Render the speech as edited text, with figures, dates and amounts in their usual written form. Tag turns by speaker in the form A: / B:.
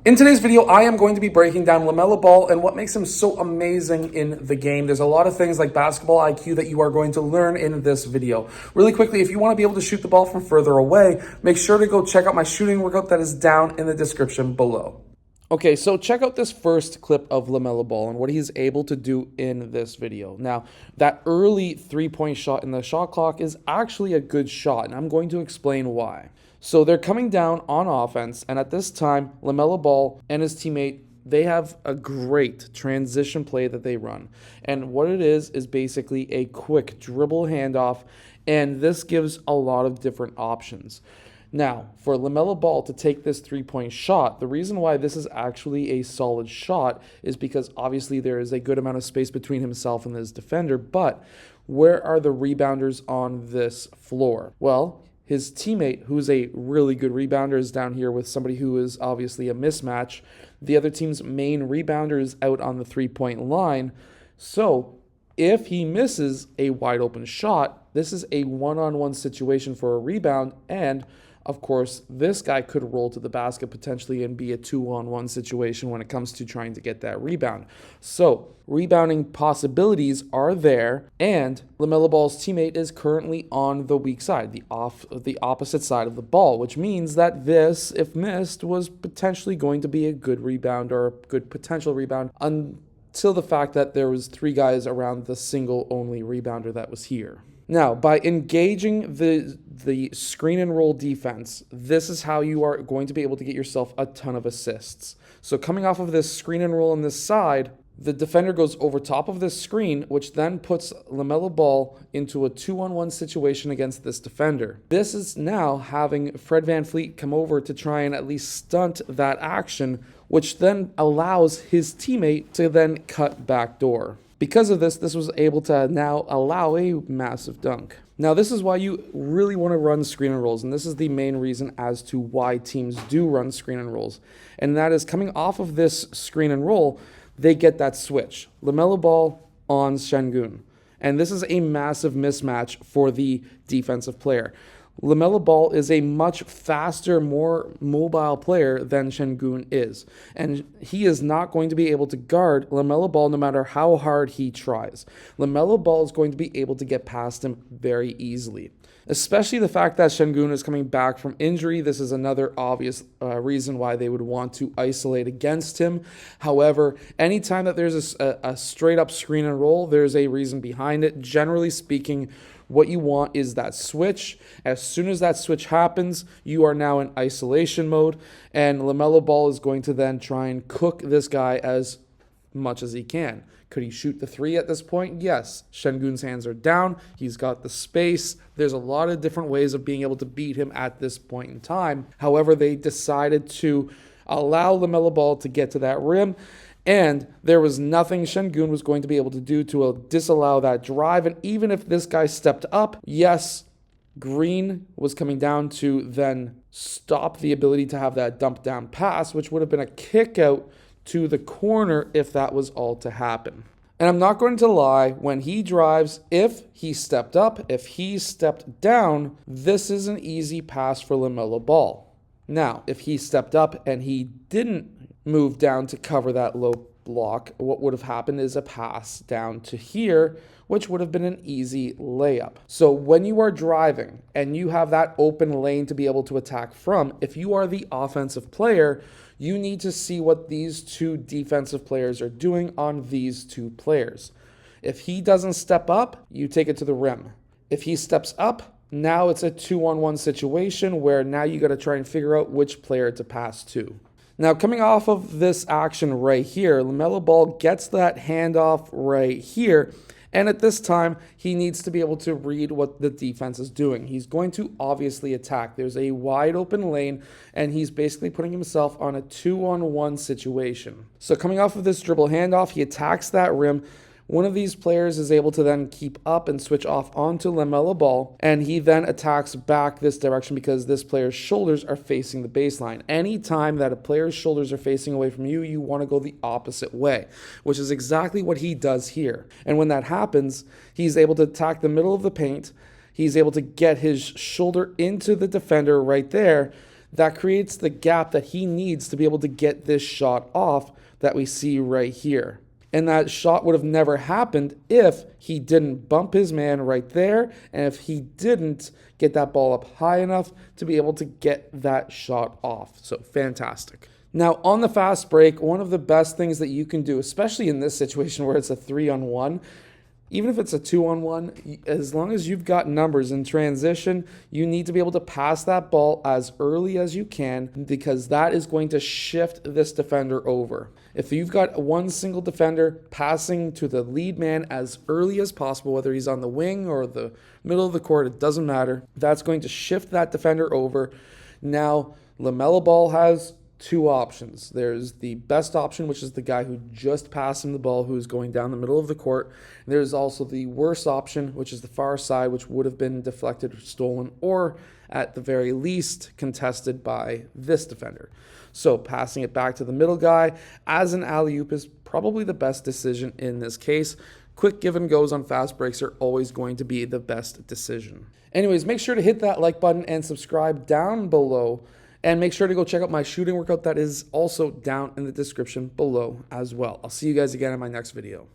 A: In today's video, I am going to be breaking down LaMelo Ball and what makes him so amazing in the game. There's a lot of things like basketball IQ that you are going to learn in this video. Really quickly, if you want to be able to shoot the ball from further away, make sure to go check out my shooting workout that is down in the description below. Okay, so check out this first clip of LaMelo Ball and what he's able to do in this video. Now, that early three-point shot in the shot clock is actually a good shot, and I'm going to explain why. So they're coming down on offense, and at this time, LaMelo Ball and his teammate, they have a great transition play that they run. And what it is basically a quick dribble handoff, and this gives a lot of different options. Now, for LaMelo Ball to take this three-point shot, the reason why this is actually a solid shot is because obviously there is a good amount of space between himself and his defender, but where are the rebounders on this floor? Well, his teammate, who's a really good rebounder, is down here with somebody who is obviously a mismatch. The other team's main rebounder is out on the three-point line. So if he misses a wide open shot, this is a one-on-one situation for a rebound, and of course, this guy could roll to the basket potentially and be a two-on-one situation when it comes to trying to get that rebound. So rebounding possibilities are there, and LaMelo Ball's teammate is currently on the weak side, the opposite side of the ball, which means that this, if missed, was potentially going to be a good rebound or a good potential rebound until the fact that there was three guys around the single only rebounder that was here. Now, by engaging the screen and roll defense, this is how you are going to be able to get yourself a ton of assists. So coming off of this screen and roll on this side, the defender goes over top of this screen, which then puts LaMelo Ball into a two-on-one situation against this defender. This is now having Fred VanVleet come over to try and at least stunt that action, which then allows his teammate to then cut backdoor. Because of this, this was able to now allow a massive dunk. Now, this is why you really want to run screen and rolls, and this is the main reason as to why teams do run screen and rolls. And that is coming off of this screen and roll, they get that switch. LaMelo Ball on Sengun. And this is a massive mismatch for the defensive player. LaMelo Ball is a much faster, more mobile player than Sengun is. And he is not going to be able to guard LaMelo Ball no matter how hard he tries. LaMelo Ball is going to be able to get past him very easily. Especially the fact that Sengun is coming back from injury. This is another obvious reason why they would want to isolate against him. However, anytime that there's a straight-up screen and roll, there's a reason behind it. Generally speaking, what you want is that switch. As soon as that switch happens, you are now in isolation mode, and LaMelo Ball is going to then try and cook this guy as much as he can. Could he shoot the three at this point? Yes. Sengun's hands are down. He's got the space. There's a lot of different ways of being able to beat him at this point in time. However, they decided to allow LaMelo Ball to get to that rim, and there was nothing Sengun was going to be able to do to disallow that drive. And even if this guy stepped up, yes, Green was coming down to then stop the ability to have that dump down pass, which would have been a kick out to the corner if that was all to happen. And I'm not going to lie, when he drives, if he stepped up, if he stepped down, this is an easy pass for LaMelo Ball. Now, if he stepped up and he didn't move down to cover that low block, what would have happened is a pass down to here, which would have been an easy layup. So when you are driving and you have that open lane to be able to attack from, if you are the offensive player, you need to see what these two defensive players are doing on these two players. If he doesn't step up, you take it to the rim. If he steps up, now it's a two-on-one situation where now you got to try and figure out which player to pass to. Now, coming off of this action right here, LaMelo Ball gets that handoff right here. And at this time, he needs to be able to read what the defense is doing. He's going to obviously attack. There's a wide open lane, and he's basically putting himself on a two-on-one situation. So coming off of this dribble handoff, he attacks that rim. One of these players is able to then keep up and switch off onto LaMelo Ball, and he then attacks back this direction because this player's shoulders are facing the baseline. Anytime that a player's shoulders are facing away from you, you want to go the opposite way, which is exactly what he does here. And when that happens, he's able to attack the middle of the paint. He's able to get his shoulder into the defender right there. that creates the gap that he needs to be able to get this shot off that we see right here. And that shot would have never happened if he didn't bump his man right there, and if he didn't get that ball up high enough to be able to get that shot off. So fantastic. Now, on the fast break, one of the best things that you can do, especially in this situation where it's a 3-on-1, even if it's a 2-on-1, as long as you've got numbers in transition, you need to be able to pass that ball as early as you can, because that is going to shift this defender over. If you've got one single defender passing to the lead man as early as possible, whether he's on the wing or the middle of the court, it doesn't matter. That's going to shift that defender over. Now, LaMelo Ball has two options. There's the best option, which is the guy who just passed him the ball, who's going down the middle of the court. There's also the worst option, which is the far side, which would have been deflected or stolen, or at the very least contested by this defender. So passing it back to the middle guy as an alley-oop is probably the best decision in this case. Quick give and goes on fast breaks are always going to be the best decision. Anyways, make sure to hit that like button and subscribe down below. And make sure to go check out my shooting workout that is also down in the description below as well. I'll see you guys again in my next video.